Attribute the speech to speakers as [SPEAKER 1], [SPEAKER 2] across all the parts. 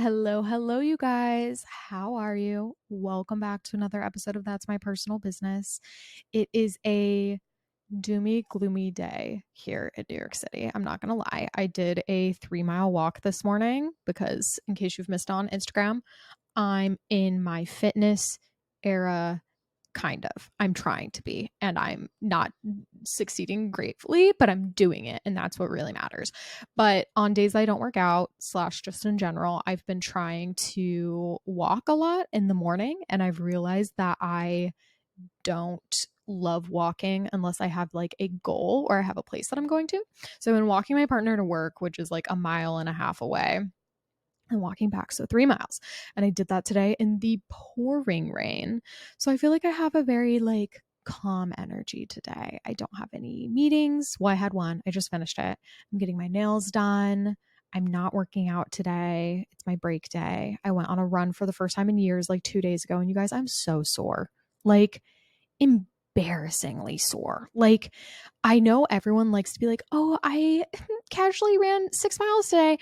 [SPEAKER 1] Hello, you guys. How are you? Welcome back to another episode of That's My Personal Business. It is a doomy, gloomy day here in New York City. I'm not going to lie. I did a 3-mile walk this morning because, in case you've missed on Instagram, I'm in my fitness era. Kind of. I'm trying to be, and I'm not succeeding gratefully, but I'm doing it, and that's what really matters. But on days I don't work out, slash just in general, I've been trying to walk a lot in the morning, and I've realized that I don't love walking unless I have like a goal or I have a place that I'm going to. So I've been walking my partner to work, which is like a mile and a half away, and walking back, so 3 miles. And I did that today in the pouring rain. So I feel like I have a very like calm energy today. I don't have any meetings. Well, I had one. I just finished it. I'm getting my nails done. I'm not working out today. It's my break day. I went on a run for the first time in years like 2 days ago. And you guys, I'm so sore. Like embarrassingly sore. Like I know everyone likes to be like, "Oh, I casually ran 6 miles today."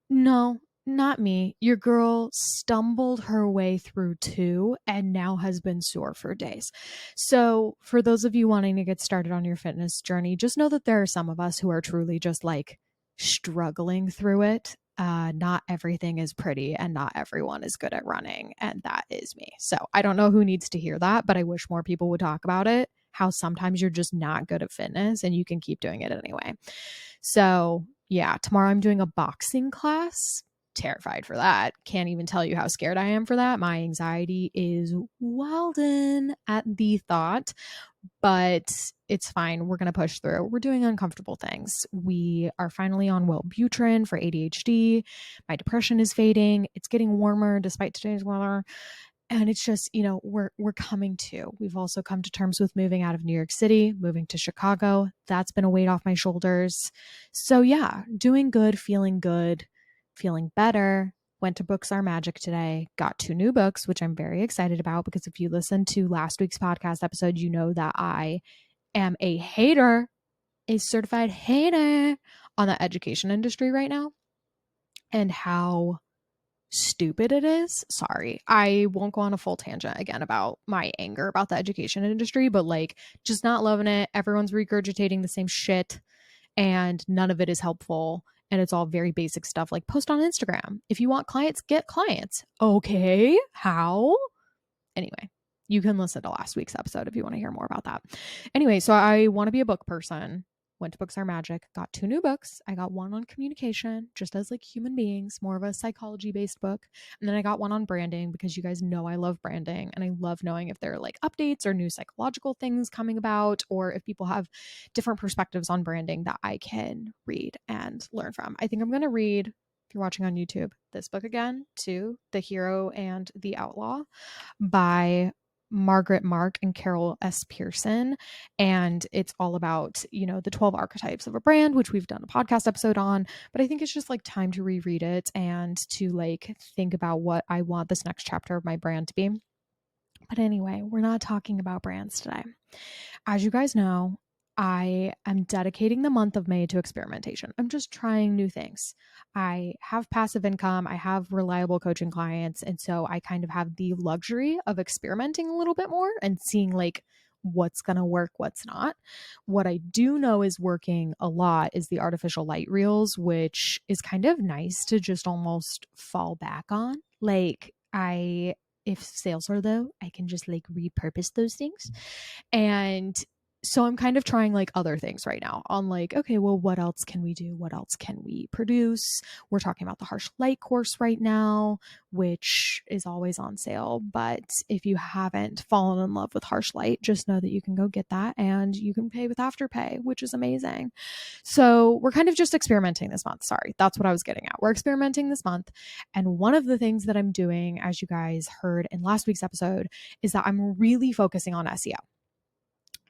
[SPEAKER 1] No, not me. Your girl stumbled her way through two and now has been sore for days. So, for those of you wanting to get started on your fitness journey, just know that there are some of us who are truly just like struggling through it. Not everything is pretty and not everyone is good at running. And that is me. So, I don't know who needs to hear that, but I wish more people would talk about it. How sometimes you're just not good at fitness and you can keep doing it anyway. So, yeah, tomorrow I'm doing a boxing class. Terrified for that. Can't even tell you how scared I am for that. My anxiety is wildin' at the thought, but it's fine. We're going to push through. We're doing uncomfortable things. We are finally on Wellbutrin for ADHD. My depression is fading. It's getting warmer despite today's weather. And it's just, we're coming to. We've also come to terms with moving out of New York City, moving to Chicago. That's been a weight off my shoulders. So yeah, doing good, feeling better. Went to Books Are Magic today, got 2 new books, which I'm very excited about because if you listened to last week's podcast episode, you know that I am a hater, a certified hater on the education industry right now and how stupid it is. Sorry. I won't go on a full tangent again about my anger about the education industry, but like just not loving it. Everyone's regurgitating the same shit and none of it is helpful. And it's all very basic stuff like post on Instagram. If you want clients, get clients. Okay. How? Anyway, you can listen to last week's episode if you want to hear more about that. Anyway, so I want to be a book person. Went to Books Are Magic, got 2 new books. I got one on communication, just as like human beings, more of a psychology based book. And then I got one on branding because you guys know I love branding and I love knowing if there are like updates or new psychological things coming about or if people have different perspectives on branding that I can read and learn from. I think I'm going to read, if you're watching on YouTube, this book again too, The Hero and the Outlaw by Margaret Mark and Carol S. Pearson. And it's all about, the 12 archetypes of a brand, which we've done a podcast episode on. But I think it's just like time to reread it and to like think about what I want this next chapter of my brand to be. But anyway, we're not talking about brands today. As you guys know, I am dedicating the month of May to experimentation. I'm just trying new things. I have passive income, I have reliable coaching clients, and so I kind of have the luxury of experimenting a little bit more and seeing like what's going to work, what's not. What I do know is working a lot is the artificial light reels, which is kind of nice to just almost fall back on. Like if sales are low, I can just like repurpose those things. And so I'm kind of trying like other things right now on like, okay, well, what else can we do? What else can we produce? We're talking about the harsh light course right now, which is always on sale. But if you haven't fallen in love with harsh light, just know that you can go get that and you can pay with Afterpay, which is amazing. So we're kind of just experimenting this month. Sorry, that's what I was getting at. We're experimenting this month. And one of the things that I'm doing, as you guys heard in last week's episode, is that I'm really focusing on SEO.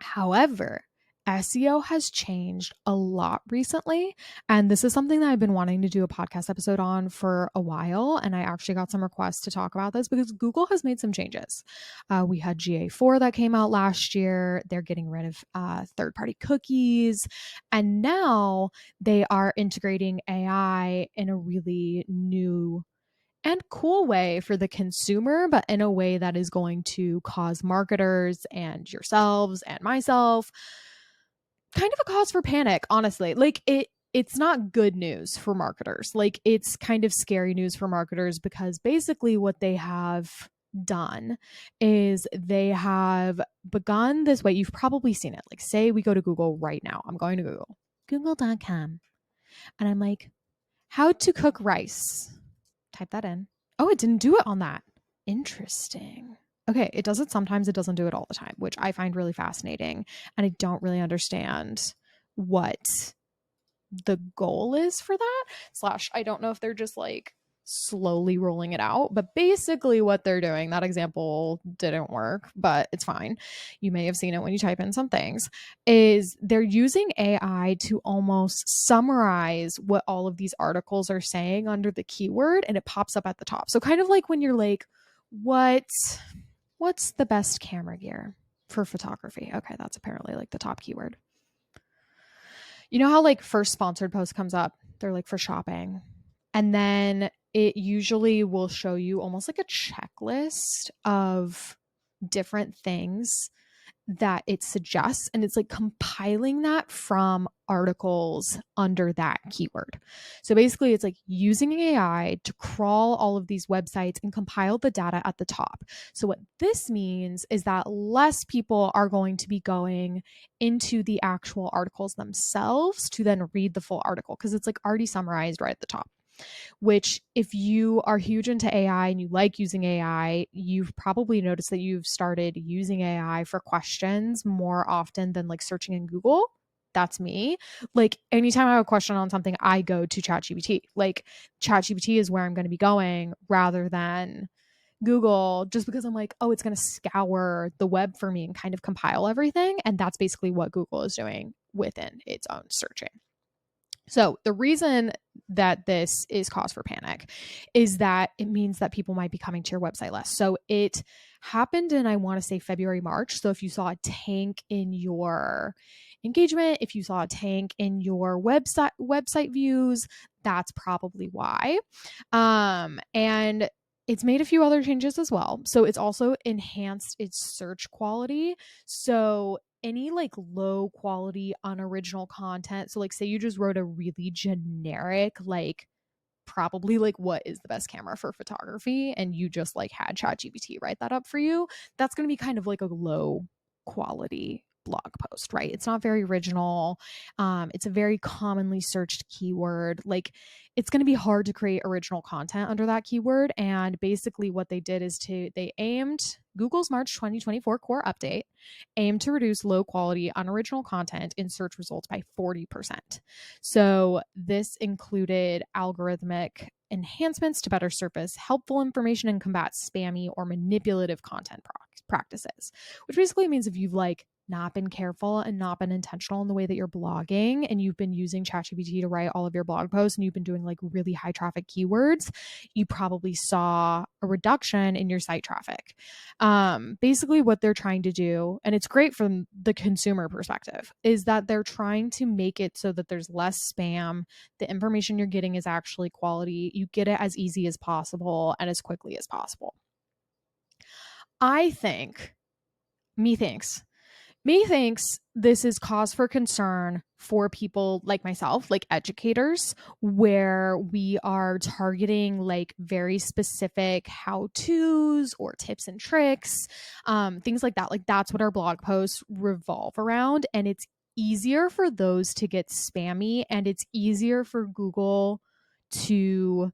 [SPEAKER 1] However, SEO has changed a lot recently. And this is something that I've been wanting to do a podcast episode on for a while. And I actually got some requests to talk about this because Google has made some changes. We had GA4 that came out last year. They're getting rid of third-party cookies. And now they are integrating AI in a really new and cool way for the consumer, but in a way that is going to cause marketers and yourselves and myself kind of a cause for panic, honestly. Like it's not good news for marketers. Like it's kind of scary news for marketers because basically what they have done is they have begun this way. You've probably seen it. Like say we go to Google right now. I'm going to google.com, and I'm like, how to cook rice. Type that in. Oh, it didn't do it on that. Interesting. Okay, it does it sometimes, it doesn't do it all the time, which I find really fascinating. And I don't really understand what the goal is for that. Slash, I don't know if they're just like slowly rolling it out, but basically what they're doing, that example didn't work, but it's fine. You may have seen it when you type in some things, is they're using AI to almost summarize what all of these articles are saying under the keyword, and it pops up at the top. So kind of like when you're like, what's the best camera gear for photography? Okay, that's apparently like the top keyword. You know how like first sponsored post comes up, they're like for shopping, and then it usually will show you almost like a checklist of different things that it suggests, and it's like compiling that from articles under that keyword. So basically it's like using AI to crawl all of these websites and compile the data at the top. So what this means is that less people are going to be going into the actual articles themselves to then read the full article because it's like already summarized right at the top. Which, if you are huge into AI and you like using AI, you've probably noticed that you've started using AI for questions more often than like searching in Google. That's me. Like anytime I have a question on something, I go to ChatGPT. Like ChatGPT is where I'm going to be going rather than Google, just because I'm like, oh, it's going to scour the web for me and kind of compile everything. And that's basically what Google is doing within its own searching. So the reason that this is cause for panic is that it means that people might be coming to your website less. So it happened in, I want to say, February, March. So if you saw a tank in your engagement, if you saw a tank in your website views, that's probably why. And it's made a few other changes as well. So it's also enhanced its search quality. So any like low quality unoriginal content, so like say you just wrote a really generic like probably like what is the best camera for photography and you just like had ChatGPT write that up for you, that's going to be kind of like a low quality blog post, right? It's not very original. It's a very commonly searched keyword. Like it's going to be hard to create original content under that keyword. And basically what they did is they aimed Google's March 2024 core update aimed to reduce low quality unoriginal content in search results by 40%. So this included algorithmic enhancements to better surface helpful information and combat spammy or manipulative content practices, which basically means if you've like not been careful and not been intentional in the way that you're blogging and you've been using ChatGPT to write all of your blog posts and you've been doing like really high traffic keywords, you probably saw a reduction in your site traffic. Basically what they're trying to do, and it's great from the consumer perspective, is that they're trying to make it so that there's less spam. The information you're getting is actually quality. You get it as easy as possible and as quickly as possible. I think, methinks this is cause for concern for people like myself, like educators, where we are targeting like very specific how-tos or tips and tricks, things like that. Like that's what our blog posts revolve around. And it's easier for those to get spammy, and it's easier for Google to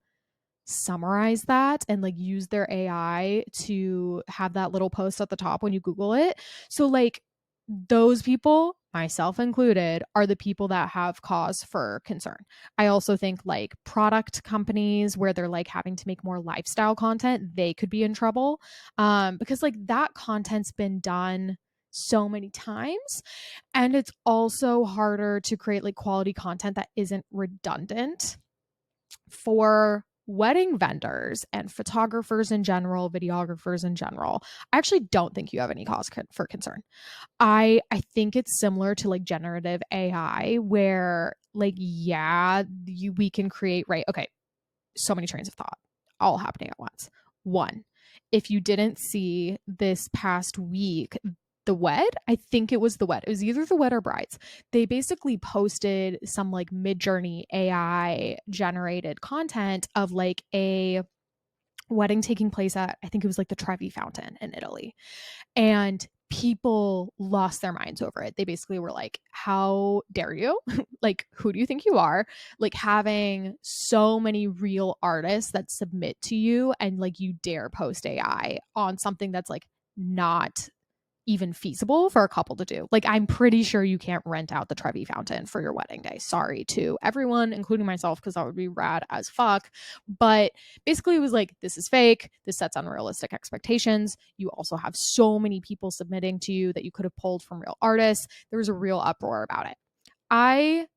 [SPEAKER 1] summarize that and like use their AI to have that little post at the top when you Google it. So like those people, myself included, are the people that have cause for concern. I also think like product companies where they're like having to make more lifestyle content, they could be in trouble, because like that content's been done so many times, and it's also harder to create like quality content that isn't redundant for wedding vendors and photographers in general, videographers in general. I actually don't think you have any cause for concern. I think it's similar to like generative AI where like yeah, we can create, right? Okay, so many trains of thought. all happening at once. One, if you didn't see this past week, the wed, I think it was the wed. It was either the wed or brides. They basically posted some like Midjourney AI generated content of like a wedding taking place at, I think it was like the Trevi Fountain in Italy. And people lost their minds over it. They basically were like, how dare you? Like, who do you think you are? Like, having so many real artists that submit to you, and like you dare post AI on something that's like not even feasible for a couple to do. Like, I'm pretty sure you can't rent out the Trevi Fountain for your wedding day. Sorry to everyone, including myself, because that would be rad as fuck. But basically, it was like, this is fake. This sets unrealistic expectations. You also have so many people submitting to you that you could have pulled from real artists. There was a real uproar about it. I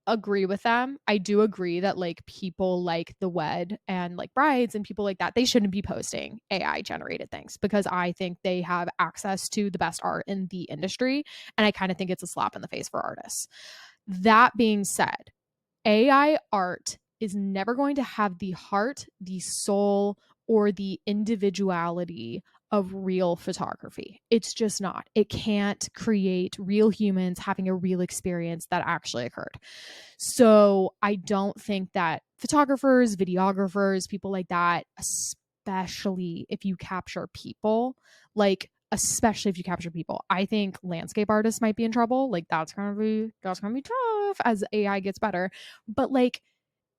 [SPEAKER 1] agree with them. I do agree that like people like the wed and like brides and people like that, they shouldn't be posting AI generated things, because I think they have access to the best art in the industry. And I kind of think it's a slap in the face for artists. That being said, AI art is never going to have the heart, the soul, or the individuality of real photography. It's just not. It can't create real humans having a real experience that actually occurred. So I don't think that photographers, videographers, people like that, especially if you capture people, like especially if you capture people, I think landscape artists might be in trouble. Like that's gonna be tough as AI gets better. But like,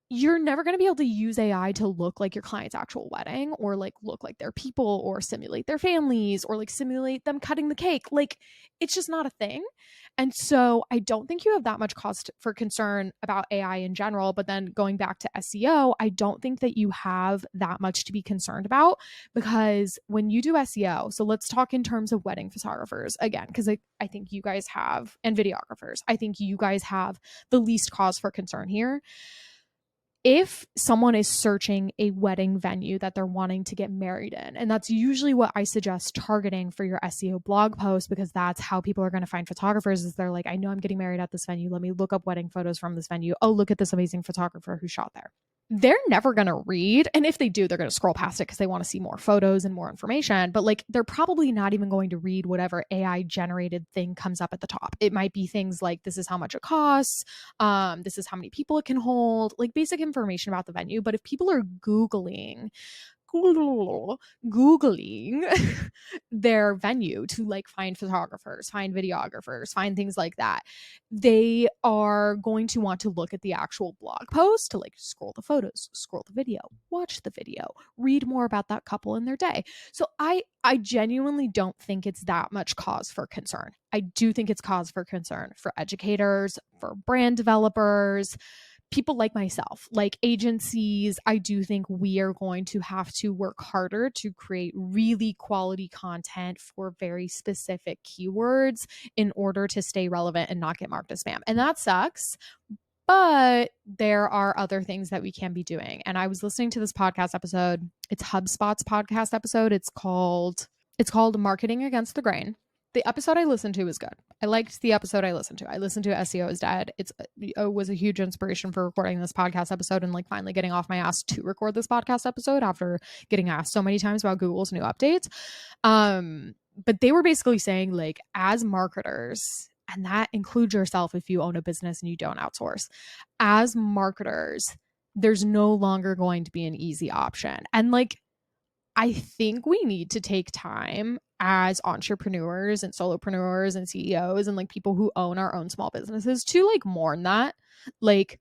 [SPEAKER 1] you're never going to be able to use AI to look like your client's actual wedding, or like look like their people, or simulate their families, or like simulate them cutting the cake. Like, it's just not a thing. And so I don't think you have that much cause for concern about AI in general. But then going back to SEO, I don't think that you have that much to be concerned about, because when you do SEO, so let's talk in terms of wedding photographers again, because I think you guys have, and videographers, I think you guys have the least cause for concern here. If someone is searching a wedding venue that they're wanting to get married in, and that's usually what I suggest targeting for your SEO blog post, because that's how people are going to find photographers, is they're like, I know I'm getting married at this venue. Let me look up wedding photos from this venue. Oh, look at this amazing photographer who shot there. They're never going to read. And if they do, they're going to scroll past it because they want to see more photos and more information. But like, they're probably not even going to read whatever AI generated thing comes up at the top. It might be things like, this is how much it costs. This is how many people it can hold, like basic information about the venue. But if people are Googling their venue to like find photographers, find videographers, find things like that, they are going to want to look at the actual blog post to like scroll the photos, scroll the video, watch the video, read more about that couple in their day. So I genuinely don't think it's that much cause for concern. I do think it's cause for concern for educators, for brand developers, people like myself, like agencies. I do think we are going to have to work harder to create really quality content for very specific keywords in order to stay relevant and not get marked as spam. And that sucks. But there are other things that we can be doing. And I was listening to this podcast episode. It's HubSpot's podcast episode. It's called Marketing Against the Grain. The episode I listened to was good. I liked the episode I listened to. I listened to SEO is Dead. It was a huge inspiration for recording this podcast episode and like finally getting off my ass to record this podcast episode after getting asked so many times about Google's new updates. But they were basically saying, like, as marketers, and that includes yourself if you own a business and you don't outsource, as marketers, there's no longer going to be an easy option. And like, I think we need to take time as entrepreneurs and solopreneurs and CEOs and like people who own our own small businesses to like mourn that. Like,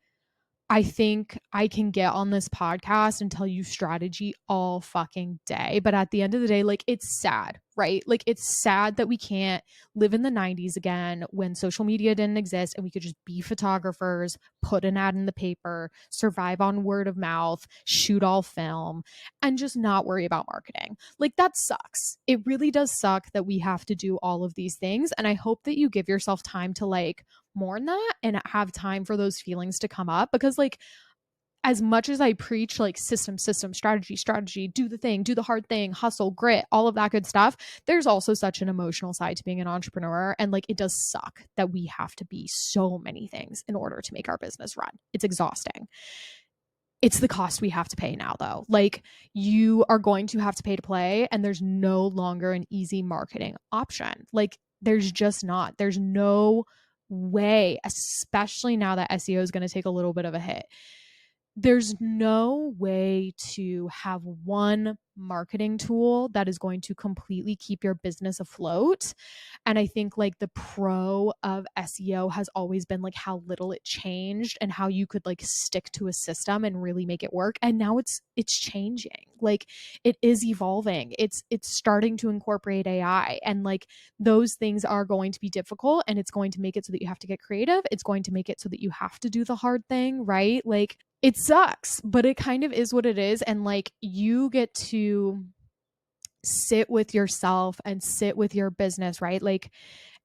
[SPEAKER 1] I think I can get on this podcast and tell you strategy all fucking day. But at the end of the day, like, it's sad, right? Like, it's sad that we can't live in the 90s again when social media didn't exist and we could just be photographers, put an ad in the paper, survive on word of mouth, shoot all film, and just not worry about marketing. Like, that sucks. It really does suck that we have to do all of these things. And I hope that you give yourself time to like mourn that and have time for those feelings to come up, because like, as much as I preach like system, strategy, do the thing, do the hard thing, hustle, grit, all of that good stuff, there's also such an emotional side to being an entrepreneur. And like, it does suck that we have to be so many things in order to make our business run. It's exhausting. It's the cost we have to pay now, though. Like, you are going to have to pay to play, and there's no longer an easy marketing option. Like, there's just not. There's no way, especially now that SEO is going to take a little bit of a hit. There's no way to have one marketing tool that is going to completely keep your business afloat. And I think like the pro of SEO has always been like how little it changed and how you could like stick to a system and really make it work. And now it's changing. Like, it is evolving. It's starting to incorporate AI, and like those things are going to be difficult, and it's going to make it so that you have to get creative. It's going to make it so that you have to do the hard thing, right? Like, it sucks, but it kind of is what it is. And like, you get to sit with yourself and sit with your business, right? Like,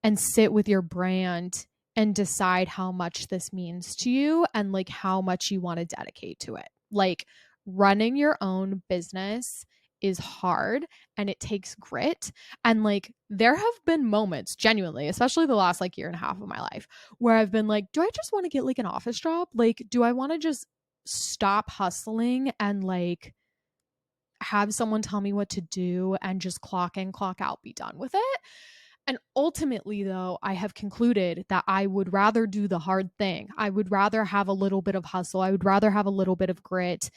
[SPEAKER 1] and sit with your brand and decide how much this means to you and like how much you want to dedicate to it. Like, running your own business is hard and it takes grit. And like, there have been moments, genuinely, especially the last like year and a half of my life, where I've been like, do I just want to get like an office job? Like, do I want to just stop hustling and like have someone tell me what to do and just clock in, clock out, be done with it? And ultimately, though, I have concluded that I would rather do the hard thing. I would rather have a little bit of hustle. I would rather have a little bit of grit.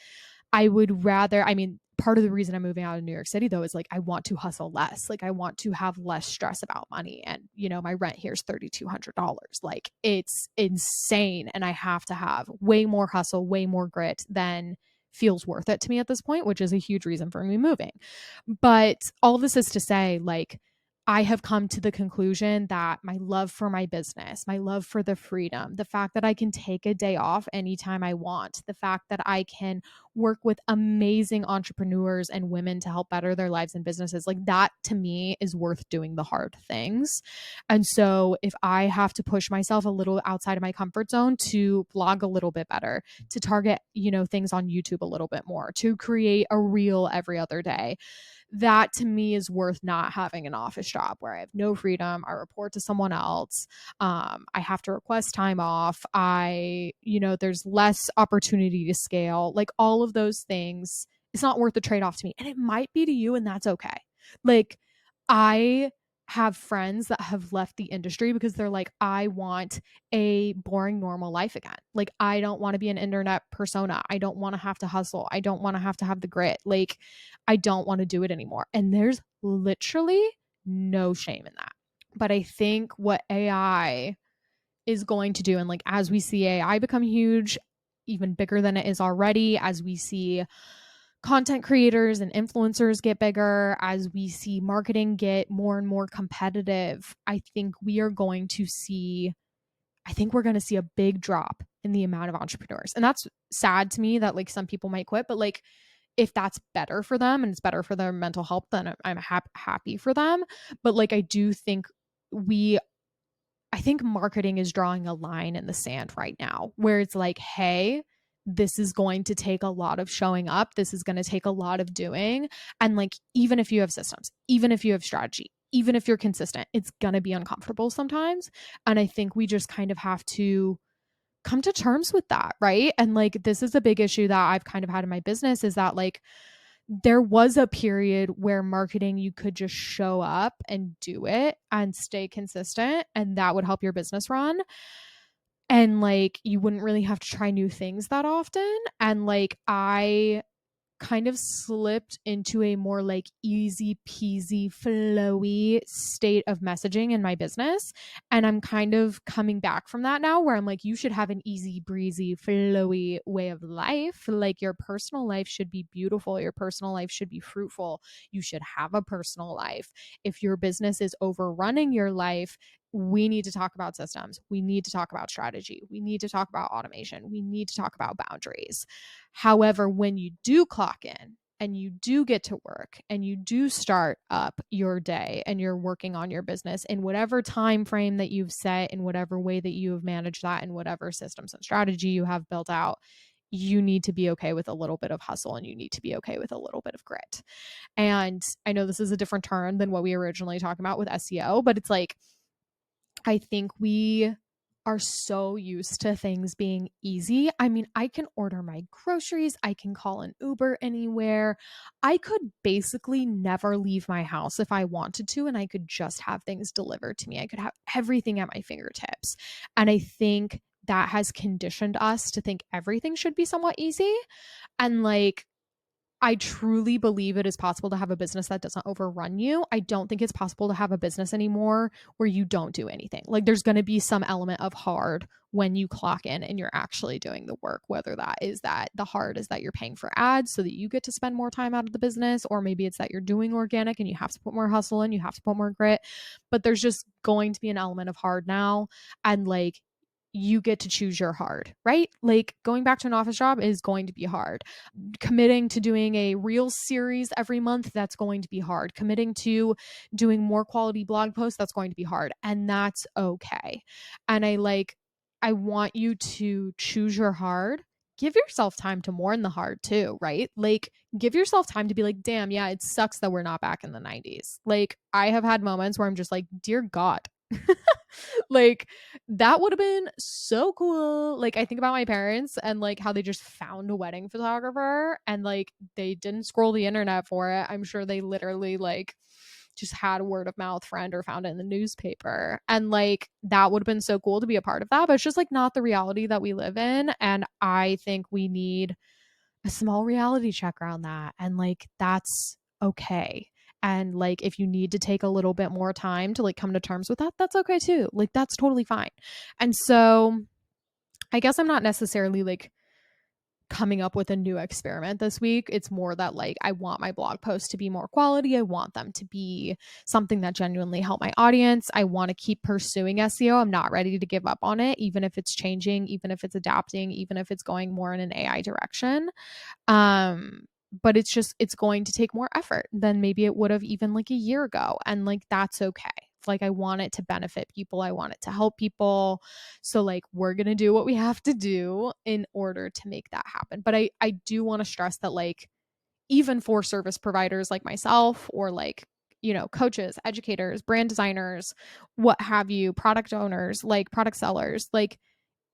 [SPEAKER 1] I would rather, I mean, part of the reason I'm moving out of New York City, though, is like I want to hustle less. Like, I want to have less stress about money. And, you know, my rent here is $3,200. Like, it's insane. And I have to have way more hustle, way more grit than feels worth it to me at this point, which is a huge reason for me moving. But all this is to say, like, I have come to the conclusion that my love for my business, my love for the freedom, the fact that I can take a day off anytime I want, the fact that I can work with amazing entrepreneurs and women to help better their lives and businesses, like, that to me is worth doing the hard things. And so if I have to push myself a little outside of my comfort zone to blog a little bit better, to target, you know, things on YouTube a little bit more, to create a reel every other day, that to me is worth not having an office job where I have no freedom. I report to someone else. I have to request time off. There's less opportunity to scale. Like, all of those things, it's not worth the trade-off to me. And it might be to you, and that's okay. Like, I have friends that have left the industry because they're like, I want a boring, normal life again. Like, I don't want to be an internet persona. I don't want to have to hustle. I don't want to have the grit. Like, I don't want to do it anymore. And there's literally no shame in that. But I think what AI is going to do, and like, as we see AI become huge, even bigger than it is already, as we see content creators and influencers get bigger, as we see marketing get more and more competitive, I think we're going to see a big drop in the amount of entrepreneurs. And that's sad to me that like some people might quit, but like, if that's better for them and it's better for their mental health, then I'm happy for them. But like, I think marketing is drawing a line in the sand right now where it's like, hey, this is going to take a lot of showing up. This is going to take a lot of doing. And like, even if you have systems, even if you have strategy, even if you're consistent, it's going to be uncomfortable sometimes. And I think we just kind of have to come to terms with that, right? And like, this is a big issue that I've kind of had in my business, is that like, there was a period where marketing, you could just show up and do it and stay consistent, and that would help your business run. And like, you wouldn't really have to try new things that often. And like, I kind of slipped into a more like easy peasy flowy state of messaging in my business, and I'm kind of coming back from that now, where I'm like, you should have an easy breezy flowy way of life. Like, your personal life should be beautiful, your personal life should be fruitful, you should have a personal life. If your business is overrunning your life, we need to talk about systems, we need to talk about strategy, we need to talk about automation, we need to talk about boundaries. However, when you do clock in and you do get to work and you do start up your day and you're working on your business in whatever time frame that you've set, in whatever way that you have managed that, in whatever systems and strategy you have built out, you need to be okay with a little bit of hustle, and you need to be okay with a little bit of grit. And I know this is a different term than what we originally talked about with SEO, but it's like, I think we are so used to things being easy. I mean, I can order my groceries, I can call an Uber anywhere. I could basically never leave my house if I wanted to, and I could just have things delivered to me. I could have everything at my fingertips. And I think that has conditioned us to think everything should be somewhat easy. And like, I truly believe it is possible to have a business that doesn't overrun you. I don't think it's possible to have a business anymore where you don't do anything. Like there's going to be some element of hard when you clock in and you're actually doing the work, whether that is that the hard is that you're paying for ads so that you get to spend more time out of the business, or maybe it's that you're doing organic and you have to put more hustle in, you have to put more grit. But there's just going to be an element of hard now. And like, you get to choose your hard, right? Like going back to an office job is going to be hard. Committing to doing a Reels series every month, that's going to be hard. Committing to doing more quality blog posts, that's going to be hard. And that's okay. And I want you to choose your hard. Give yourself time to mourn the hard too, right? Like, give yourself time to be like, damn, yeah, it sucks that we're not back in the 90s. Like, I have had moments where I'm just like, dear God, like that would have been so cool. Like I think about my parents and like how they just found a wedding photographer and like they didn't scroll the internet for it. I'm sure they literally like just had a word of mouth friend or found it in the newspaper. And like that would have been so cool to be a part of that, but it's just like not the reality that we live in. And I think we need a small reality check around that. And like that's okay. And like if you need to take a little bit more time to like come to terms with that, that's okay too. Like that's totally fine. And so I guess I'm not necessarily like coming up with a new experiment this week. It's more that like I want my blog posts to be more quality. I want them to be something that genuinely help my audience. I want to keep pursuing SEO. I'm not ready to give up on it, even if it's changing, even if it's adapting, even if it's going more in an AI direction. Um, but it's going to take more effort than maybe it would have even like a year ago. And like that's okay. Like I want it to benefit people. I want it to help people. So like we're going to do what we have to do in order to make that happen. But I do want to stress that like even for service providers like myself or like coaches, educators, brand designers, what have you, product owners, like product sellers, like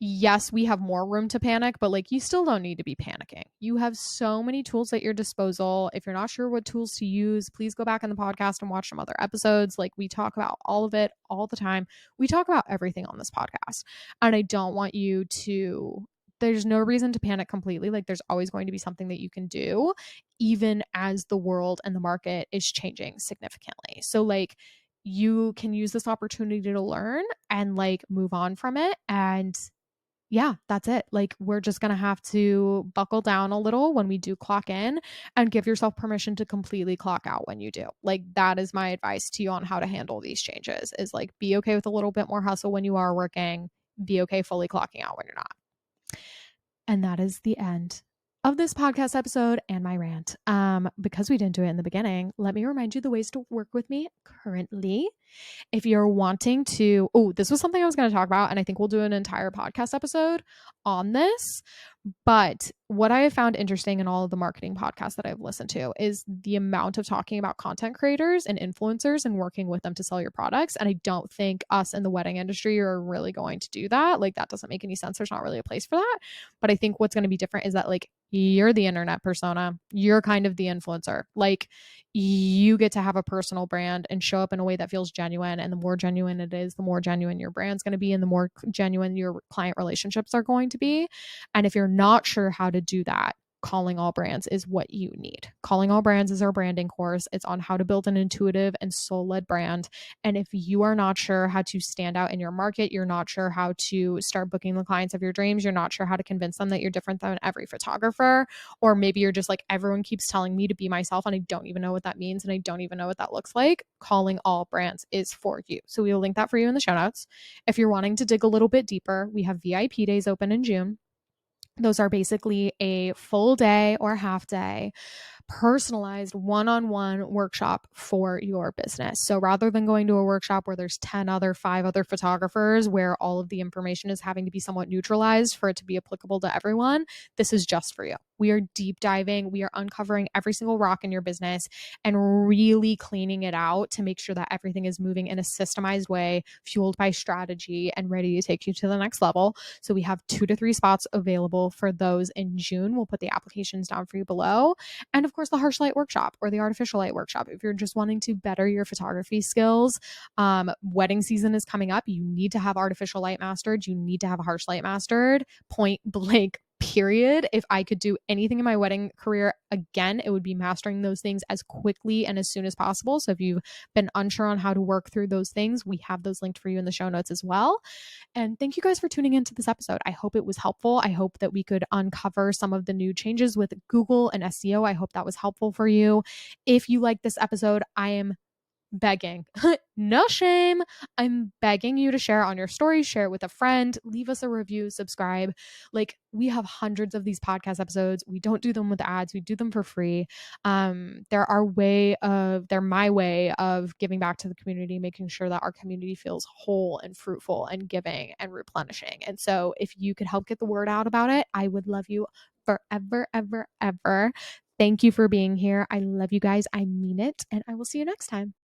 [SPEAKER 1] yes, we have more room to panic, but like you still don't need to be panicking. You have so many tools at your disposal. If you're not sure what tools to use, please go back in the podcast and watch some other episodes. Like we talk about all of it all the time. We talk about everything on this podcast. And I don't want you to, there's no reason to panic completely. Like there's always going to be something that you can do, even as the world and the market is changing significantly. So like, you can use this opportunity to learn and like move on from it. And yeah, that's it. Like, we're just going to have to buckle down a little when we do clock in and give yourself permission to completely clock out when you do. Like, that is my advice to you on how to handle these changes is like, be okay with a little bit more hustle when you are working, be okay fully clocking out when you're not. And that is the end of this podcast episode and my rant. Because we didn't do it in the beginning, let me remind you the ways to work with me currently. If you're wanting to, this was something I was going to talk about, and I think we'll do an entire podcast episode on this. But what I have found interesting in all of the marketing podcasts that I've listened to is the amount of talking about content creators and influencers and working with them to sell your products. And I don't think us in the wedding industry are really going to do that. Like that doesn't make any sense. There's not really a place for that. But I think what's going to be different is that like you're the internet persona. You're kind of the influencer. Like you get to have a personal brand and show up in a way that feels genuine. And the more genuine it is, the more genuine your brand's going to be and the more genuine your client relationships are going to be. And if you're not sure how to do that, Calling All Brands is what you need. Calling All Brands is our branding course. It's on how to build an intuitive and soul-led brand. And if you are not sure how to stand out in your market, you're not sure how to start booking the clients of your dreams, you're not sure how to convince them that you're different than every photographer, or maybe you're just like, everyone keeps telling me to be myself and I don't even know what that means and I don't even know what that looks like, Calling All Brands is for you. So we will link that for you in the show notes. If you're wanting to dig a little bit deeper, we have VIP days open in June. Those are basically a full day or half day personalized one-on-one workshop for your business. So rather than going to a workshop where there's 5 other photographers where all of the information is having to be somewhat neutralized for it to be applicable to everyone, this is just for you. We are deep diving, we are uncovering every single rock in your business and really cleaning it out to make sure that everything is moving in a systemized way, fueled by strategy and ready to take you to the next level. So we have 2 to 3 spots available for those in June. We'll put the applications down for you below. And of course, the harsh light workshop or the artificial light workshop. If you're just wanting to better your photography skills, wedding season is coming up. You need to have artificial light mastered. You need to have harsh light mastered, point blank, period. If I could do anything in my wedding career again, it would be mastering those things as quickly and as soon as possible. So if you've been unsure on how to work through those things, we have those linked for you in the show notes as well. And thank you guys for tuning into this episode. I hope it was helpful. I hope that we could uncover some of the new changes with Google and SEO. I hope that was helpful for you. If you like this episode, I am begging, no shame. I'm begging you to share it on your story, share it with a friend, leave us a review, subscribe. Like, we have hundreds of these podcast episodes. We don't do them with ads. We do them for free. They're my way of giving back to the community, making sure that our community feels whole and fruitful and giving and replenishing. And so if you could help get the word out about it, I would love you forever, ever, ever. Thank you for being here. I love you guys. I mean it. And I will see you next time.